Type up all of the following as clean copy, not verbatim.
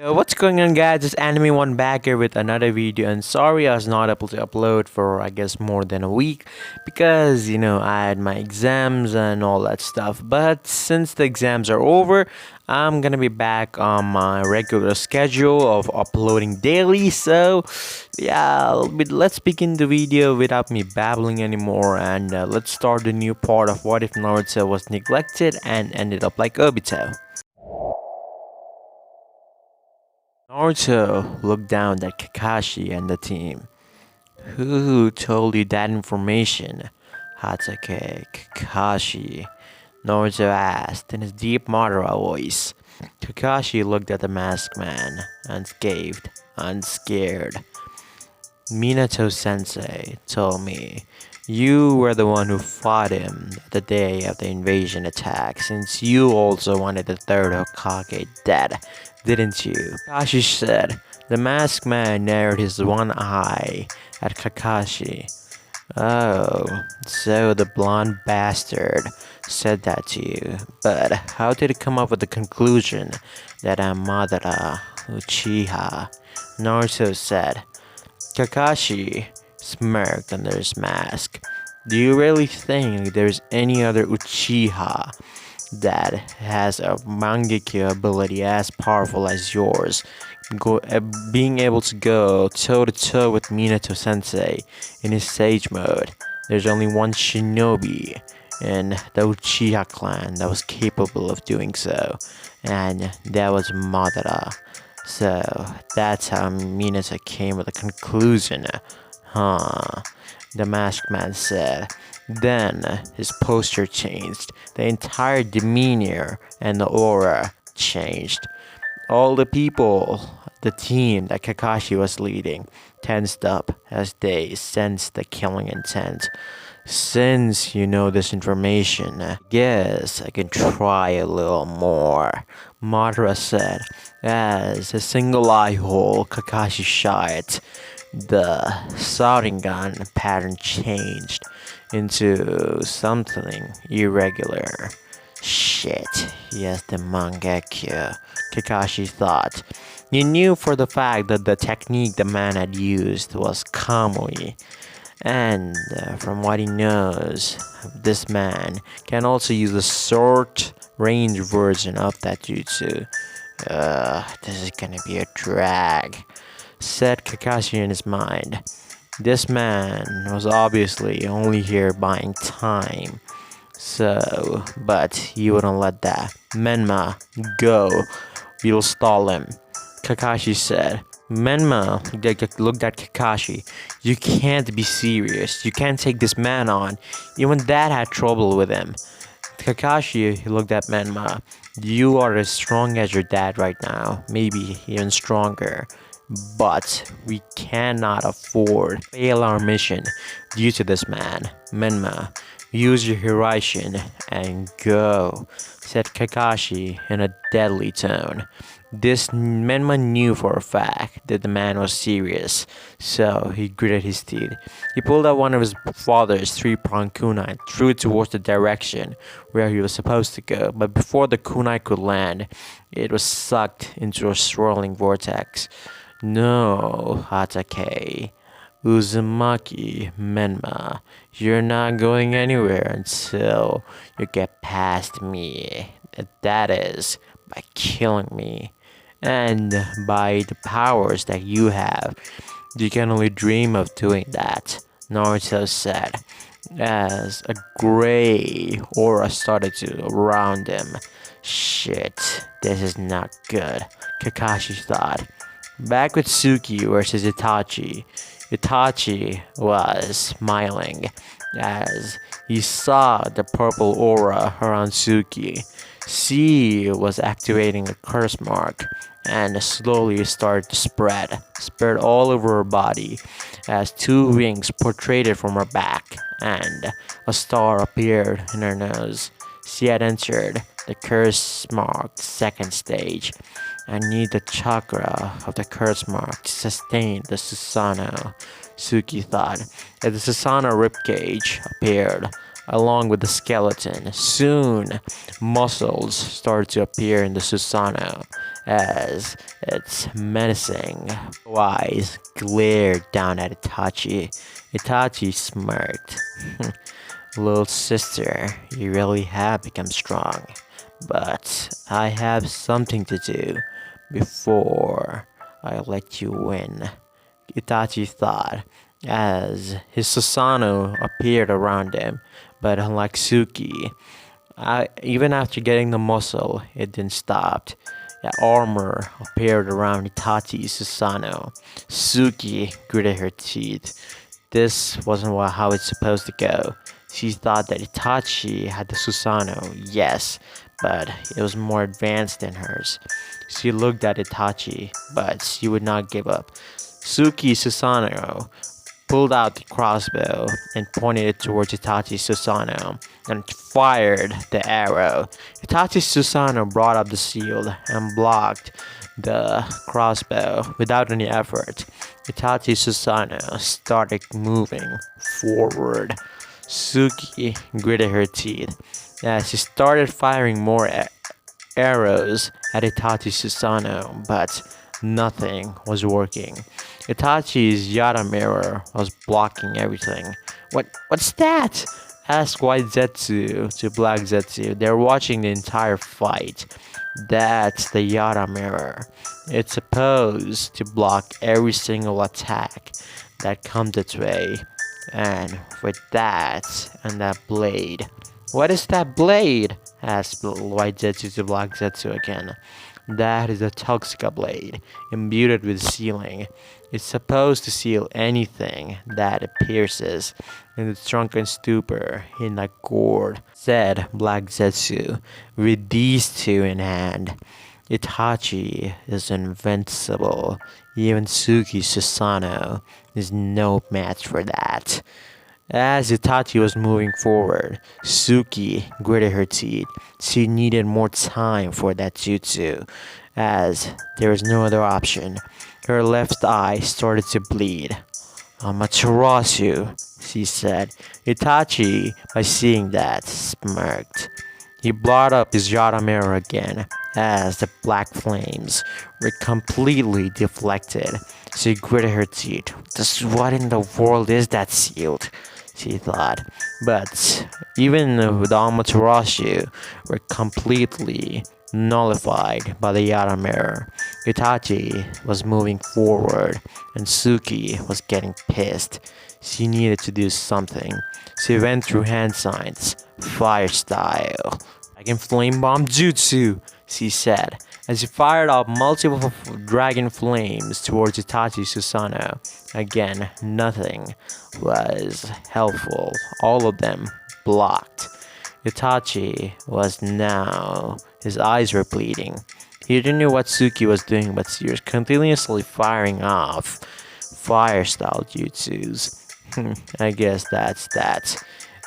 Yo, what's going on, guys? It's Anime One back here with another video, and sorry I was not able to upload for I guess more than a week because I had my exams and all that stuff. But since the exams are over, I'm gonna be back on my regular schedule of uploading daily. So yeah, let's begin the video without me babbling anymore, and let's start the new part of what if Naruto was neglected and ended up like Obito. Naruto looked down at Kakashi and the team. Who told you that information? Hatake, Kakashi, Naruto asked in his deep Madara voice. Kakashi looked at the masked man, unscathed, unscared. Minato sensei told me you were the one who fought him the day of the invasion attack, since you also wanted the third Hokage dead, didn't you? Kakashi said. The masked man narrowed his one eye at Kakashi. Oh, so the blonde bastard said that to you. But how did he come up with the conclusion that I'm Madara Uchiha? Naruto said. Kakashi smirked under his mask. Do you really think there's any other Uchiha that has a Mangekyo ability as powerful as yours, being able to go toe to toe with Minato Sensei in his Sage mode? There's only one shinobi in the Uchiha clan that was capable of doing so, and that was Madara. So that's how Minato came with a conclusion, huh? The masked man said. Then his posture changed. The entire demeanor and the aura changed. All the people, the team that Kakashi was leading, tensed up as they sensed the killing intent. Since you know this information, I guess I can try a little more, Madara said, as a single eye hole Kakashi shot. The Sharingan pattern changed into something irregular. Shit, yes, the Mangekyo, Kakashi thought. He knew for the fact that the technique the man had used was Kamui. And from what he knows, this man can also use a short range version of that jutsu. This is gonna be a drag, said Kakashi in his mind. This man was obviously only here buying time. So, but he wouldn't let that. Menma, go. We'll stall him, Kakashi said. Menma looked at Kakashi. You can't be serious. You can't take this man on. Even Dad had trouble with him. Kakashi looked at Menma. You are as strong as your dad right now, maybe even stronger. But we cannot afford to fail our mission due to this man. Menma, use your Hiraishin and go, said Kakashi in a deadly tone. This Menma knew for a fact that the man was serious, so he gritted his teeth. He pulled out one of his father's three-pronged kunai and threw it towards the direction where he was supposed to go, but before the kunai could land, it was sucked into a swirling vortex. No, Hatake, Uzumaki, Menma, you're not going anywhere until you get past me. That is, by killing me. And by the powers that you have, you can only dream of doing that, Naruto said, as a gray aura started to surround him. Shit, this is not good, Kakashi thought. Back with Suki versus Itachi. Itachi was smiling as he saw the purple aura around Suki. She was activating a curse mark and slowly started to spread all over her body as two wings protruded from her back and a star appeared in her nose. She had entered the curse marked second stage. I need the chakra of the curse mark to sustain the Susanoo, Suki thought. As the Susanoo ribcage appeared, along with the skeleton. Soon, muscles started to appear in the Susanoo as its menacing eyes glared down at Itachi. Itachi smirked. Little sister, you really have become strong. But I have something to do before I let you win, Itachi thought, as his Susanoo appeared around him. But unlike Suki, even after getting the muscle, it didn't stop. The armor appeared around Itachi's Susanoo. Suki gritted her teeth. This wasn't how it's supposed to go. She thought that Itachi had the Susanoo, yes, but it was more advanced than hers. She looked at Itachi, but she would not give up. Suki Susanoo pulled out the crossbow and pointed it towards Itachi's Susanoo and fired the arrow. Itachi's Susanoo brought up the shield and blocked the crossbow without any effort. Itachi's Susanoo started moving forward. Suki gritted her teeth as she started firing more arrows at Itachi's Susanoo, but nothing was working. Itachi's Yara mirror was blocking everything. What's that? Asked White Zetsu to Black Zetsu. They're watching the entire fight. That's the Yara mirror. It's supposed to block every single attack that comes its way. And with that and that blade. What is that blade? Asked White Zetsu to Black Zetsu again. That is a Toxica blade, imbued with sealing. It's supposed to seal anything that it pierces in the drunken stupor in that gourd, said Black Zetsu. With these two in hand, Itachi is invincible. Even Suki Susanoo is no match for that. As Itachi was moving forward, Suki gritted her teeth. She needed more time for that jutsu, as there was no other option. Her left eye started to bleed. Amaterasu, she said. Itachi, by seeing that, smirked. He brought up his Yara mirror again, as the black flames were completely deflected. She gritted her teeth. Just what in the world is that shield? She thought. But even the Amaterasu were completely nullified by the Yara mirror. Itachi was moving forward, and Suki was getting pissed. She needed to do something. She went through hand signs, fire style. Dragon Flame Bomb Jutsu, she said, as she fired off multiple dragon flames towards Itachi's Susanoo. Again, nothing was helpful. All of them blocked. Itachi was now... his eyes were bleeding. He didn't know what Suki was doing, but she was continuously firing off fire-style jutsus. I guess that's that.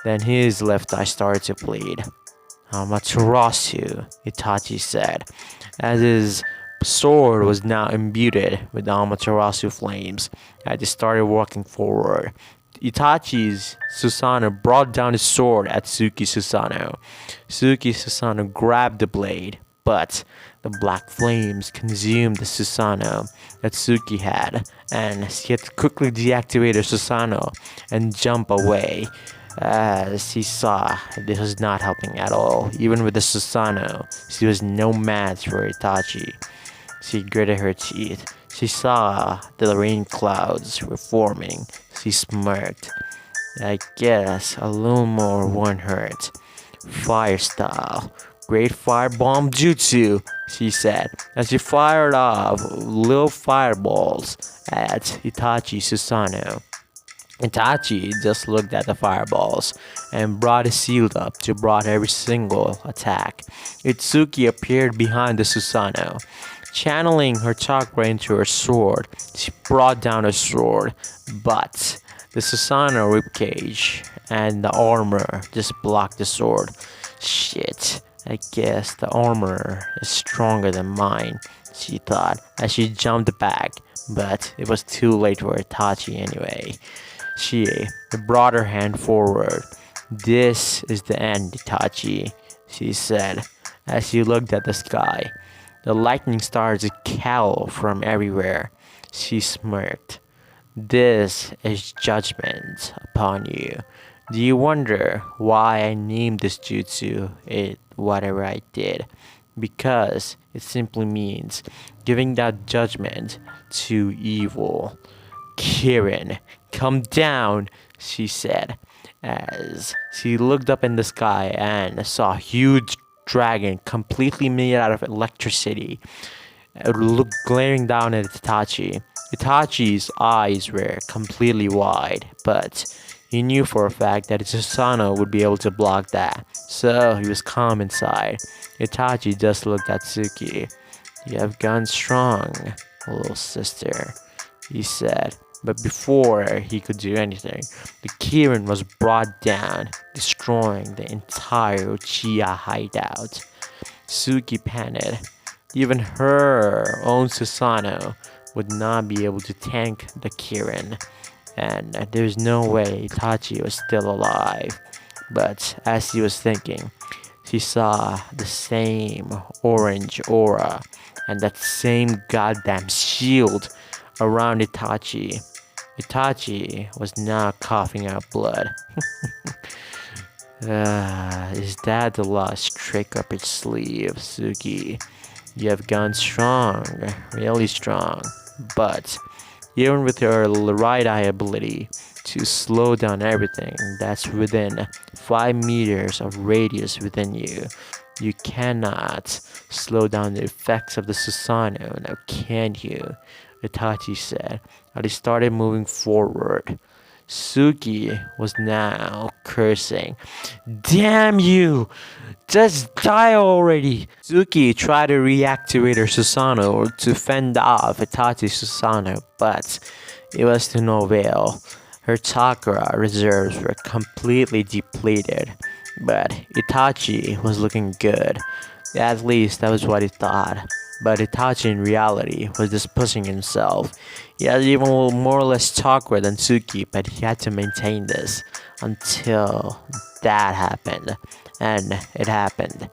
Then his left eye started to bleed. Amaterasu, Itachi said, as his sword was now imbued with Amaterasu flames, as he started walking forward. Itachi's Susanoo brought down his sword at Suki Susanoo. Suki Susanoo grabbed the blade, but the black flames consumed the Susanoo that Suki had, and she had to quickly deactivate her Susanoo and jump away. As he saw, this was not helping at all. Even with the Susanoo, she was no match for Itachi. She gritted her teeth. She saw the rain clouds were forming. She smirked. I guess a little more won't hurt. Fire style. Great fire bomb jutsu, she said, as she fired off little fireballs at Itachi Susanoo. Itachi just looked at the fireballs and brought his shield up to block every single attack. Itsuki appeared behind the Susanoo. Channeling her chakra into her sword, she brought down her sword, but the Susanoo ribcage and the armor just blocked the sword. Shit, I guess the armor is stronger than mine, she thought as she jumped back, but it was too late for Itachi anyway. She brought her hand forward. This is the end, Itachi, she said as she looked at the sky. The lightning started to cackle from everywhere. She smirked. This is judgment upon you. Do you wonder why I named this jutsu it whatever I did? Because it simply means giving that judgment to evil. Kirin, come down, she said, as she looked up in the sky and saw a huge dragon completely made out of electricity looked glaring down at Itachi. Itachi's eyes were completely wide, but he knew for a fact that Susanoo would be able to block that, so he was calm inside. Itachi just looked at Suki. You have gone strong, little sister, he said. But before he could do anything, the Kirin was brought down, destroying the entire Uchiha hideout. Suki panicked. Even her own Susanoo would not be able to tank the Kirin, and there's no way Itachi was still alive. But as she was thinking, she saw the same orange aura and that same goddamn shield around Itachi. Itachi was now coughing out blood. Is that the last trick up its sleeve, Suki? You have gone strong, really strong. But even with your right eye ability to slow down everything that's within 5 meters of radius within you, you cannot slow down the effects of the Susanoo, now can you? Itachi said, as he started moving forward. Suki was now cursing. Damn you! Just die already! Suki tried to reactivate her Susanoo to fend off Itachi's Susanoo, but it was to no avail. Her chakra reserves were completely depleted, but Itachi was looking good. At least that was what he thought. But Itachi in reality was just pushing himself. He had even more or less chakra than Suki, but he had to maintain this until that happened. And it happened.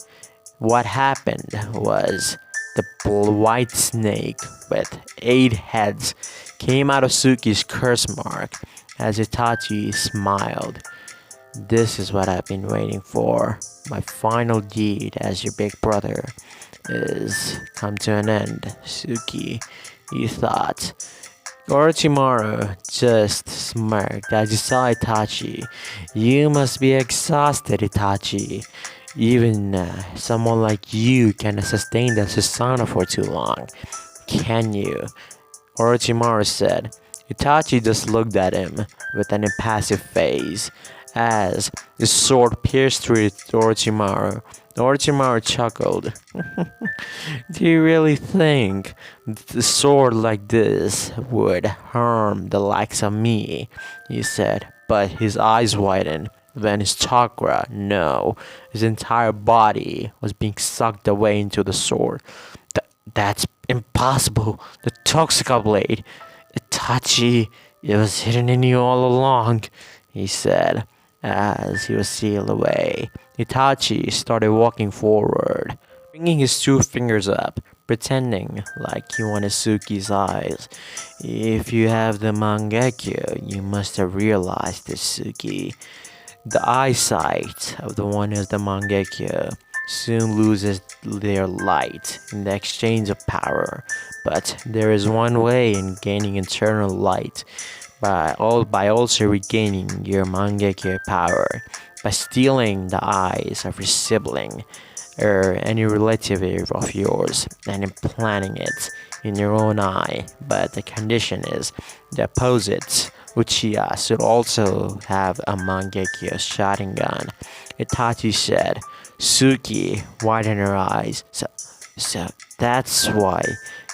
What happened was the white snake with 8 heads came out of Suki's curse mark as Itachi smiled. This is what I've been waiting for. My final deed as your big brother is come to an end, Suki, he thought. Orochimaru just smirked as he saw Itachi. You must be exhausted, Itachi. Even someone like you cannot sustain that Susanoo for too long. Can you? Orochimaru said. Itachi just looked at him with an impassive face as the sword pierced through Orochimaru. Orochimaru chuckled. Do you really think the sword like this would harm the likes of me? He said, but his eyes widened. Then his chakra, no, his entire body was being sucked away into the sword. That's impossible. The Toxica blade. Itachi, it was hidden in you all along, he said as he was sealed away. Itachi started walking forward, bringing his 2 fingers up, pretending like he wanted Suki's eyes. If you have the Mangekyo, you must have realized this, Suki. The eyesight of the one who has the Mangekyo soon loses their light in the exchange of power, but there is one way in gaining eternal light by also regaining your Mangekyo power, by stealing the eyes of your sibling or any relative of yours and implanting it in your own eye. But the condition is the opposite Uchiha should also have a Mangekyo Sharingan. Itachi said. Suki widened her eyes. So that's why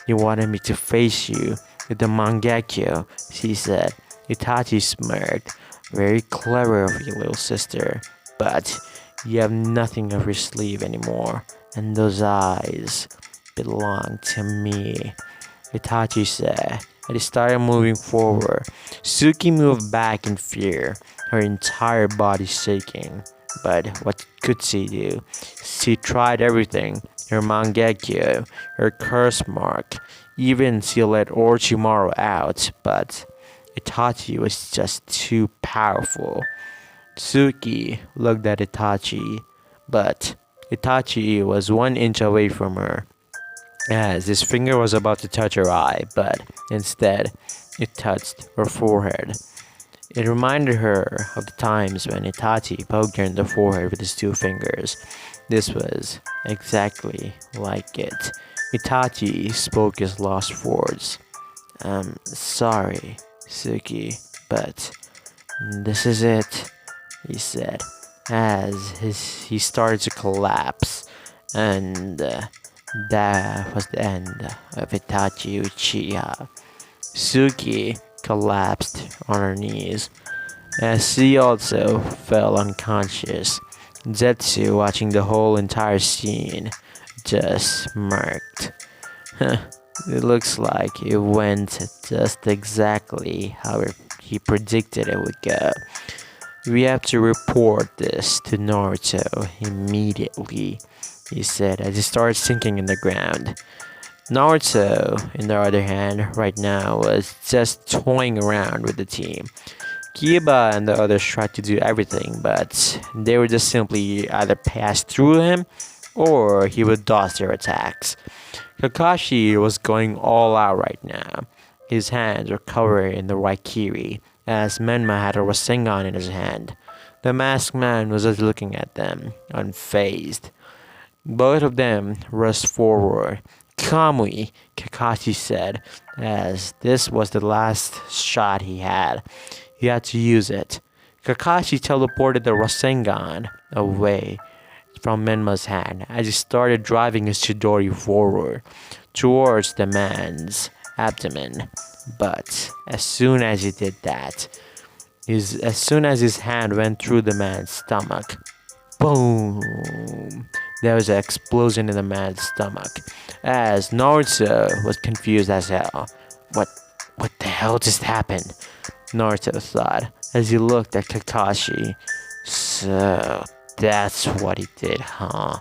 you wanted me to face you with the Mangekyo, she said. Itachi smirked. Very clever of you, little sister. But you have nothing up your sleeve anymore. And those eyes belong to me, Itachi said. And he started moving forward. Suki moved back in fear. her entire body shaking. But what could she do? She tried everything, her Mangekyo, her curse mark, even she let Orochimaru out, but Itachi was just too powerful. Suki looked at Itachi, but Itachi was 1 inch away from her, as his finger was about to touch her eye, but instead it touched her forehead. It reminded her of the times when Itachi poked her in the forehead with his 2 fingers. This was exactly like it. Itachi spoke his last words. Sorry, Suki, but this is it, he said, as he started to collapse, and that was the end of Itachi Uchiha. Suki collapsed on her knees, as she also fell unconscious. Zetsu, watching the whole entire scene, just smirked. It looks like it went just exactly how he predicted it would go. We have to report this to Naruto immediately, he said as he started sinking in the ground. Naruto, on the other hand, right now was just toying around with the team. Kiba and the others tried to do everything, but they would just simply either pass through him or he would dodge their attacks. Kakashi was going all out right now. His hands were covered in the Raikiri, as Menma had a Rasengan in his hand. The masked man was just looking at them, unfazed. Both of them rushed forward. Kamui, Kakashi said, as this was the last shot he had. He had to use it. Kakashi teleported the Rasengan away from Menma's hand as he started driving his Chidori forward towards the man's abdomen. But as soon as he did that, as soon as his hand went through the man's stomach, boom! There was an explosion in the man's stomach, as Naruto was confused as hell. What the hell just happened? Naruto thought as he looked at Kakashi. So that's what he did, huh?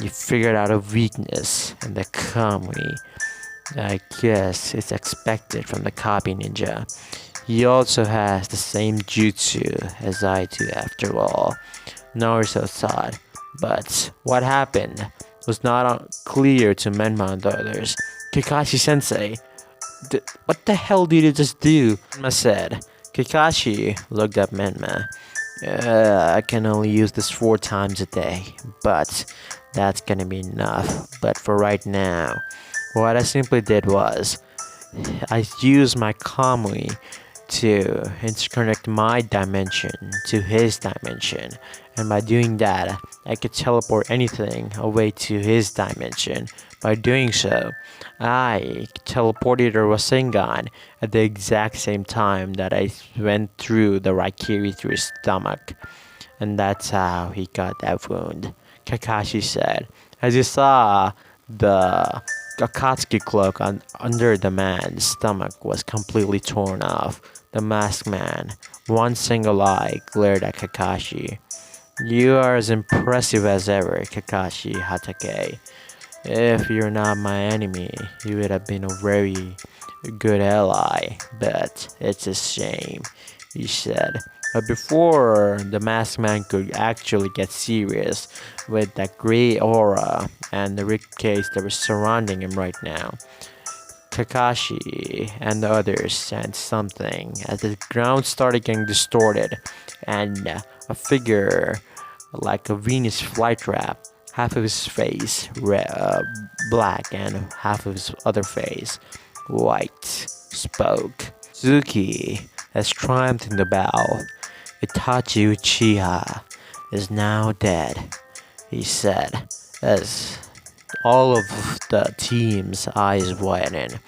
You figured out a weakness in the Kamui. I guess it's expected from the copy ninja. He also has the same jutsu as I do after all, Naruto thought. But what happened was not clear to Menma and the others. Kakashi-sensei, what the hell did you just do? Menma said. Kakashi looked at Menma. I can only use this 4 times a day, but that's gonna be enough. But for right now, what I simply did was, I used my Kamui to interconnect my dimension to his dimension, and by doing that, I could teleport anything away to his dimension. By doing so, I teleported a Rasengan at the exact same time that I went through the Raikiri through his stomach, and that's how he got that wound, Kakashi said, as he saw the Akatsuki cloak under the man's stomach was completely torn off. The masked man, one single eye, glared at Kakashi. You are as impressive as ever, Kakashi Hatake. If you're not my enemy, you would have been a very good ally, but it's a shame, he said. But before the masked man could actually get serious with that gray aura and the ribcage that was surrounding him right now, Kakashi and the others sensed something as the ground started getting distorted and a figure like a Venus flytrap, half of his face black and half of his other face white, spoke. Suzuki has triumphed in the battle. Itachi Uchiha is now dead, he said, as all of the team's eyes widened.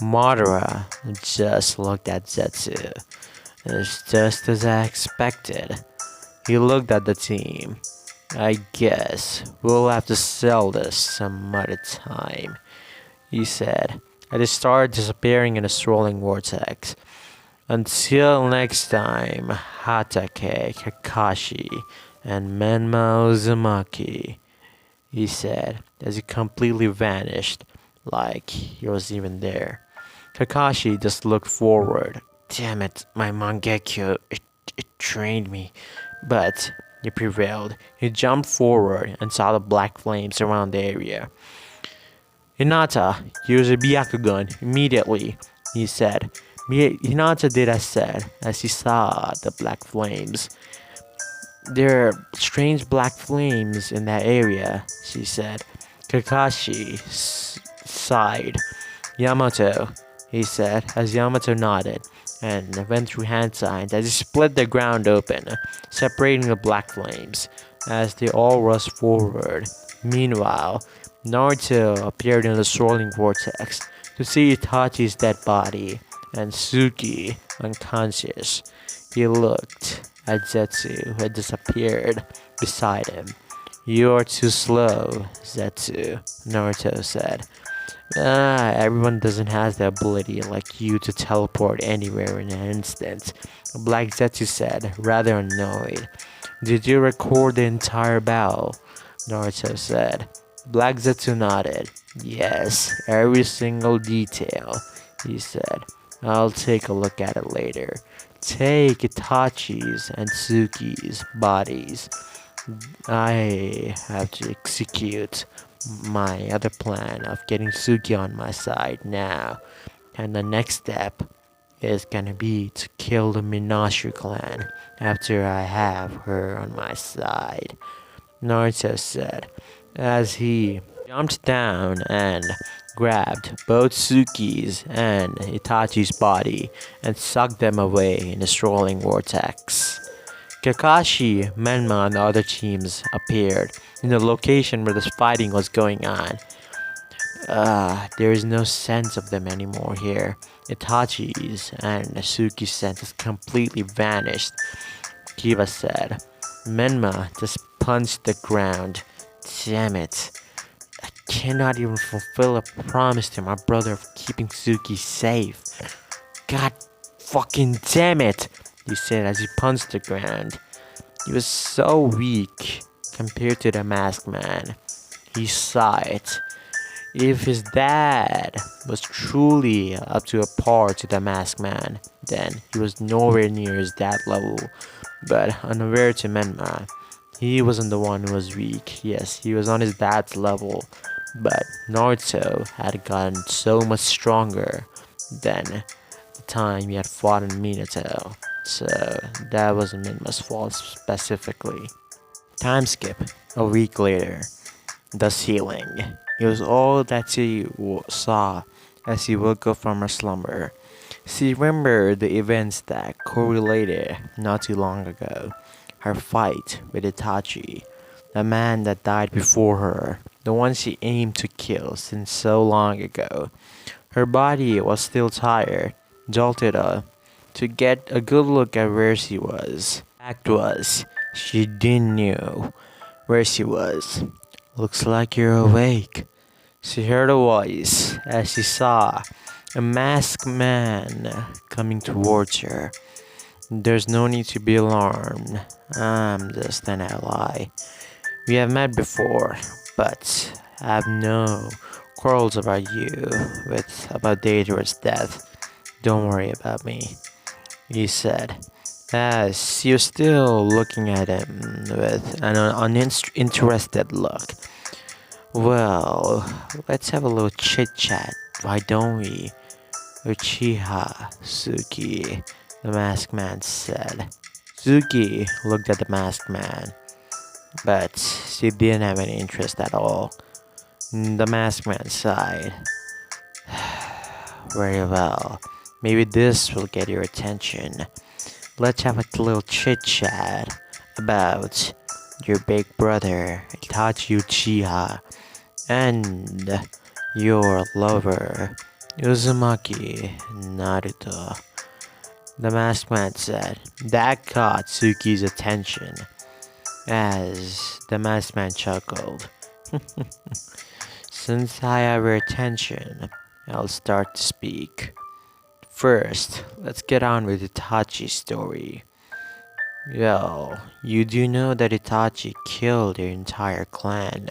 Madara just looked at Zetsu. It's just as I expected. He looked at the team. I guess we'll have to sell this some other time, he said, as he started disappearing in a swirling vortex. Until next time, Hatake, Kakashi, and Menma Uzumaki, he said as he completely vanished, like he was even there. Kakashi just looked forward. Damn it, my Mangekyo, it trained me. But he prevailed. He jumped forward and saw the black flames around the area. Hinata, use a Byakugan immediately, he said. Hinata did as said, as he saw the black flames. There are strange black flames in that area, she said. Kakashi sighed. Yamato, he said, as Yamato nodded, and went through hand signs as he split the ground open, separating the black flames, as they all rushed forward. Meanwhile, Naruto appeared in the swirling vortex to see Itachi's dead body, and Suki unconscious. He looked at Zetsu, who had disappeared beside him. "You're too slow, Zetsu," Naruto said. Everyone doesn't have the ability like you to teleport anywhere in an instant," Black Zetsu said, rather annoyed. "Did you record the entire battle?" Naruto said. Black Zetsu nodded. "Yes, every single detail," he said. "I'll take a look at it later. Take Itachi's and Tsuki's bodies. I have to execute my other plan of getting Suki on my side now. And the next step is gonna be to kill the Minashi clan after I have her on my side," Naruto said, as he jumped down and grabbed both Suki's and Itachi's body and sucked them away in a swirling vortex. Kakashi, Menma, and the other teams appeared in the location where the fighting was going on. There is no sense of them anymore here. Itachi's and Suki's sense has completely vanished, Kiba said. Menma just punched the ground. Damn it. I cannot even fulfill a promise to my brother of keeping Suki safe. God fucking damn it, he said as he punched the ground. He was so weak compared to the masked man. He saw it. If his dad was truly up to a par to the masked man, then he was nowhere near his dad level. But unaware to Menma, he wasn't the one who was weak. Yes, he was on his dad's level. But Naruto had gotten so much stronger than the time he had fought in Minato. So that wasn't Menma's fault specifically. Time skip. A week later. The ceiling. It was all that she saw as she woke up from her slumber. She remembered the events that correlated not too long ago. Her fight with Itachi, the man that died before her, the one she aimed to kill since so long ago. Her body was still tired, jolted up, to get a good look at where she was. Fact was, she didn't know where she was. "Looks like you're awake," she heard a voice as she saw a masked man coming towards her. "There's no need to be alarmed. I'm just an ally. We have met before, but I have no quarrels about about Deidara's death. Don't worry about me," he said, as she was still looking at him with an uninterested look. "Well, let's have a little chit-chat, why don't we?" "Uchiha, Suki," the masked man said. Suki looked at the masked man, but she didn't have any interest at all. The masked man sighed. "Very well, maybe this will get your attention. Let's have a little chit-chat about your big brother, Itachi Uchiha, and your lover, Uzumaki Naruto," the masked man said. That caught Suki's attention, as the masked man chuckled. "Since I have your attention, I'll start to speak. First, let's get on with Itachi's story. Yo, you do know that Itachi killed their entire clan,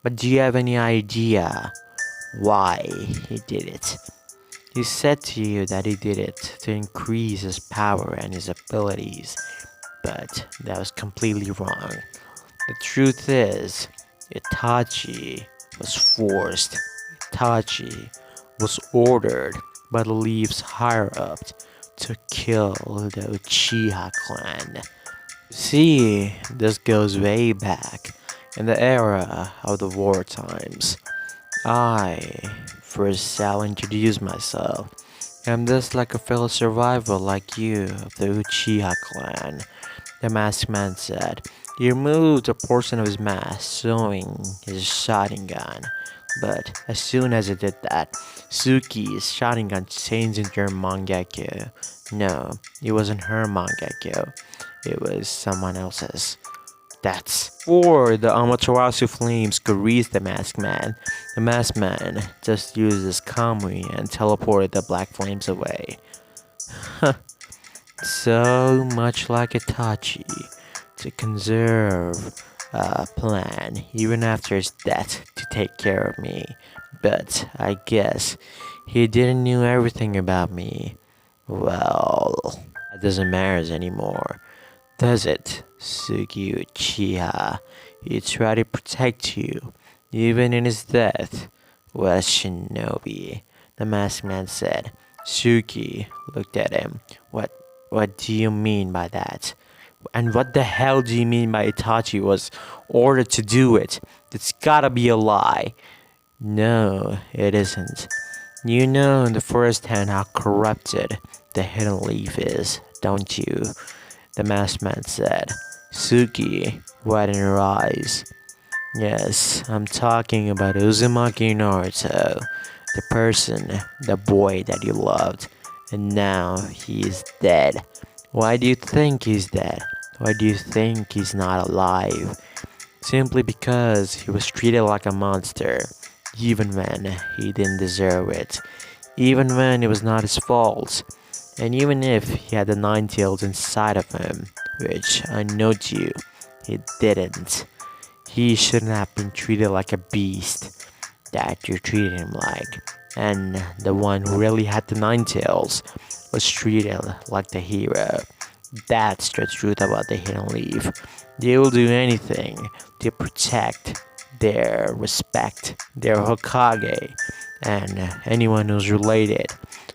but do you have any idea why he did it? He said to you that he did it to increase his power and his abilities, but that was completely wrong. The truth is, Itachi was forced. Itachi was ordered by the Leaf's higher ups to kill the Uchiha clan. See, this goes way back in the era of the war times. I first shall introduce myself. I'm just like a fellow survivor like you of the Uchiha clan, the masked man said. He removed a portion of his mask, showing his shotting gun. But as soon as he did that, Suki's shotting gun changed into her Mangekyo. No, it wasn't her Mangekyo. It was someone else's. That's or the Amaterasu flames could reach the masked man. The masked man just used his Kamui and teleported the black flames away. So much like Itachi, to conserve a plan even after his death to take care of me. But I guess he didn't know everything about me. Well, that doesn't matter anymore, does it, Sugi Uchiha? He tried to protect you, even in his death. Was Shinobi, the masked man said. Suki looked at him. What do you mean by that? And what the hell do you mean by Itachi was ordered to do it? It's gotta be a lie. No, it isn't. You know in the first hand how corrupted the hidden leaf is, don't you? The masked man said. Suki widened her eyes. Yes, I'm talking about Uzumaki Naruto, the person, the boy that you loved, and now he is dead. Why do you think he's dead? Why do you think he's not alive? Simply because he was treated like a monster, even when he didn't deserve it, even when it was not his fault, and even if he had the nine tails inside of him, which I know to you, he didn't. He shouldn't have been treated like a beast that you treated him like. And the one who really had the nine tails was treated like the hero. That's the truth about the Hidden Leaf. They will do anything to protect their respect, their Hokage, and anyone who's related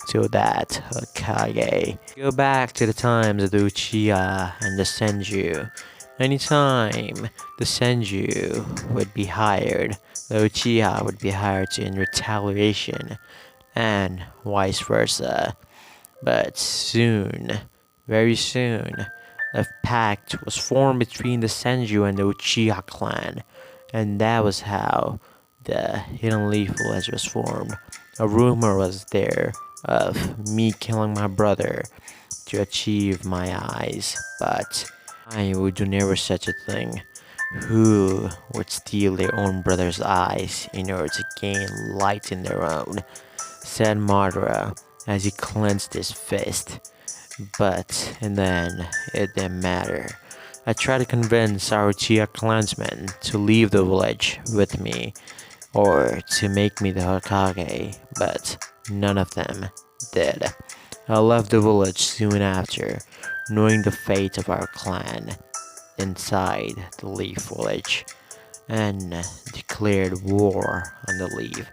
to that Hokage. Go back to the times of the Uchiha and the Senju. Anytime the Senju would be hired, the Uchiha would be hired in retaliation, and vice versa. But soon, very soon, a pact was formed between the Senju and the Uchiha clan, and that was how the Hidden Leaf Village was formed. A rumor was there of me killing my brother to achieve my eyes, but I would do never such a thing. Who would steal their own brother's eyes in order to gain light in their own? Said Madara as he clenched his fist. But in the end, it didn't matter. I tried to convince our Uchiha clansmen to leave the village with me, or to make me the Hokage, but none of them did. I left the village soon after, knowing the fate of our clan inside the Leaf Village, and declared war on the Leaf.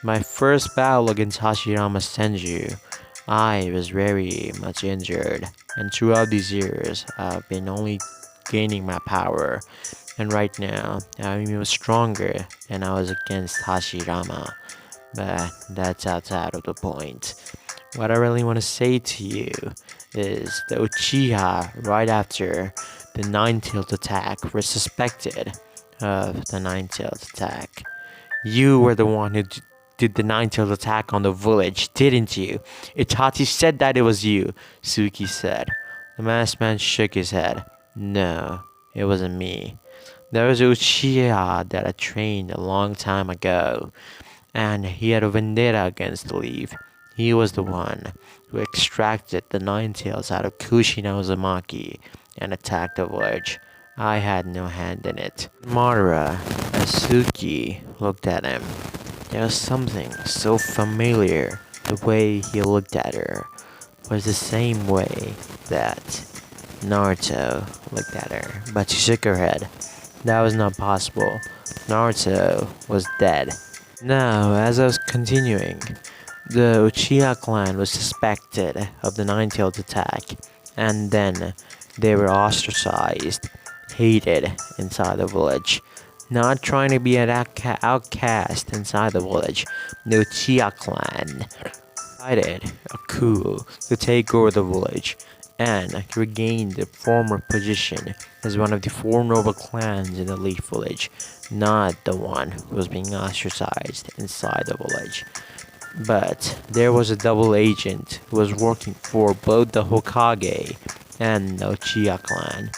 My first battle against Hashirama Senju, I was very much injured, and throughout these years, I've been only gaining my power, and right now, I'm even stronger than I was against Hashirama, but that's outside of the point. What I really want to say to you is the Uchiha, right after the Nine-Tailed attack, were suspected of the Nine-Tailed attack. You were the one who did the Nine-Tailed attack on the village, didn't you? Itachi said that it was you, Suki said. The masked man shook his head. No, it wasn't me. There was Uchiha that I trained a long time ago, and he had a vendetta against the Leaf. He was the one who extracted the nine tails out of Kushina Uzumaki and attacked the village. I had no hand in it. Madara, as Suki looked at him, there was something so familiar. The way he looked at her was the same way that Naruto looked at her, but she shook her head. That was not possible. Naruto was dead. Now, as I was continuing, the Uchiha clan was suspected of the Nine-Tailed attack, and then they were ostracized, hated inside the village. Not trying to be an outcast inside the village, the Uchiha clan decided a coup to take over the village and regain the former position as one of the four noble clans in the Leaf Village, not the one who was being ostracized inside the village. But there was a double agent who was working for both the Hokage and the Uchiha clan,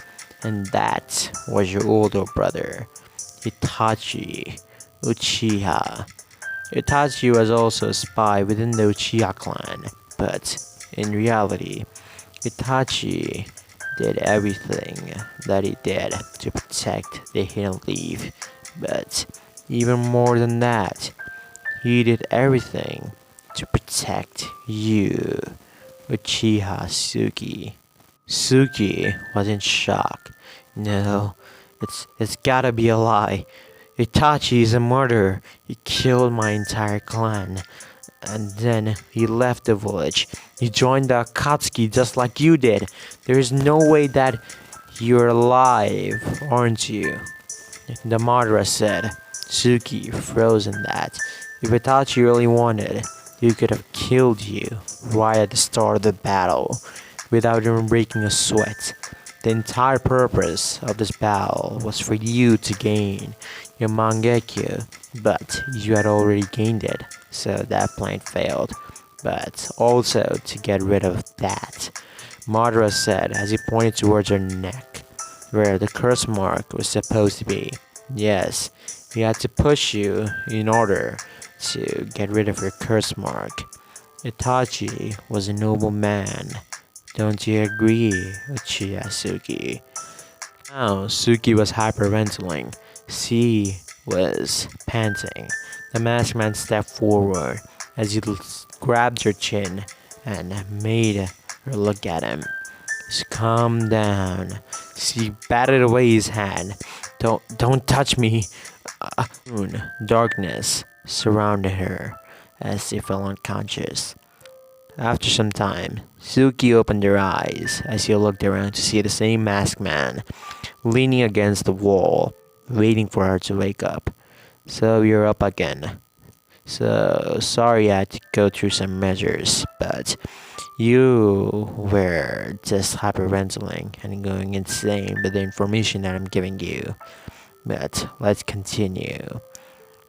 and that was your older brother, Itachi Uchiha. Itachi was also a spy within the Uchiha clan, but in reality, Itachi did everything that he did to protect the Hidden Leaf, but even more than that, he did everything to protect you, Uchiha Suki. Suki was in shock. No, it's gotta be a lie. Itachi is a murderer. He killed my entire clan. And then he left the village. He joined the Akatsuki just like you did. There is no way that you're alive, aren't you? The Madara said. Suki froze in that. If Itachi really wanted, he could have killed you right at the start of the battle without even breaking a sweat. The entire purpose of this battle was for you to gain your Mangekyo, but you had already gained it, so that plan failed. But also to get rid of that, Madara said as he pointed towards her neck, where the curse mark was supposed to be. Yes, he had to push you in order to get rid of your curse mark. Itachi was a noble man. Don't you agree, Uchiha Suki? Now, Suki was hyperventilating. She was panting. The masked man stepped forward as he grabbed her chin and made her look at him. Just calm down. She batted away his hand. Don't touch me. Soon, darkness surrounded her as she fell unconscious. After some time, Suki opened her eyes as she looked around to see the same masked man leaning against the wall, waiting for her to wake up. So you're up again. So sorry I had to go through some measures, but you were just hyperventilating and going insane with the information that I'm giving you. But let's continue.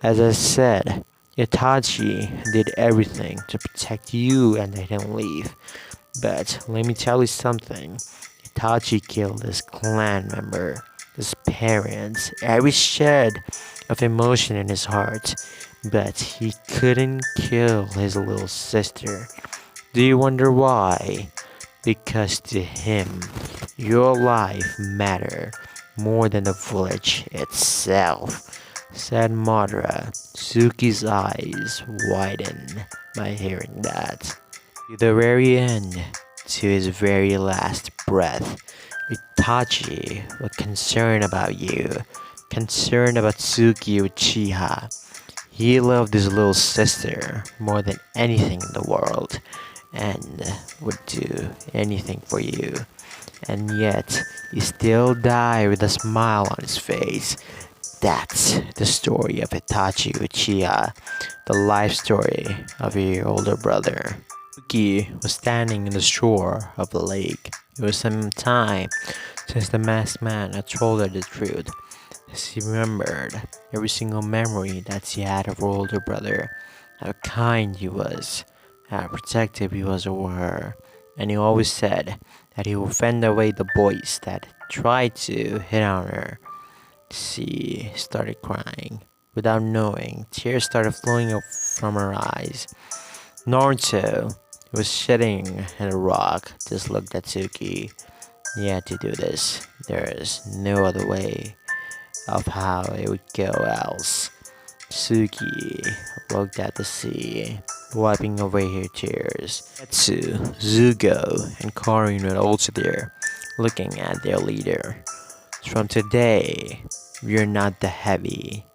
As I said, Itachi did everything to protect you and the Hidden Leaf. But let me tell you something. Itachi killed his clan member, his parents, every shred of emotion in his heart. But he couldn't kill his little sister. Do you wonder why? Because to him, your life mattered more than the village itself, said Madara. Suki's eyes widened by hearing that. To the very end, to his very last breath, Itachi was concerned about you, concerned about Suki Uchiha. He loved his little sister more than anything in the world, and would do anything for you. And yet, he still died with a smile on his face. That's the story of Itachi Uchiha, the life story of your older brother. Suki was standing in the shore of the lake. It was some time since the masked man had told her the truth. She remembered every single memory that she had of her older brother, how kind he was, how protective he was over her, and he always said that he would fend away the boys that tried to hit on her. She started crying. Without knowing, tears started flowing up from her eyes. Naruto was sitting in a rock, just looked at Suki. He had to do this. There is no other way of how it would go else. Suki looked at the sea, wiping away her tears. Etsu, Zugo, and Karin were also there, looking at their leader. From today, we are not the heavy,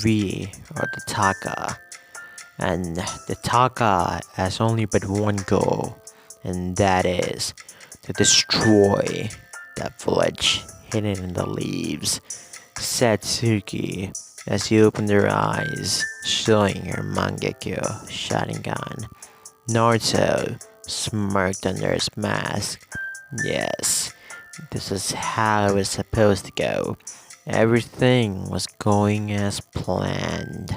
we are the Taka. And the Taka has only but one goal, and that is to destroy that village hidden in the leaves, said Suki as she opened her eyes, showing her Mangekyo Sharingan. Naruto smirked under his mask. Yes, this is how it was supposed to go. Everything was going as planned.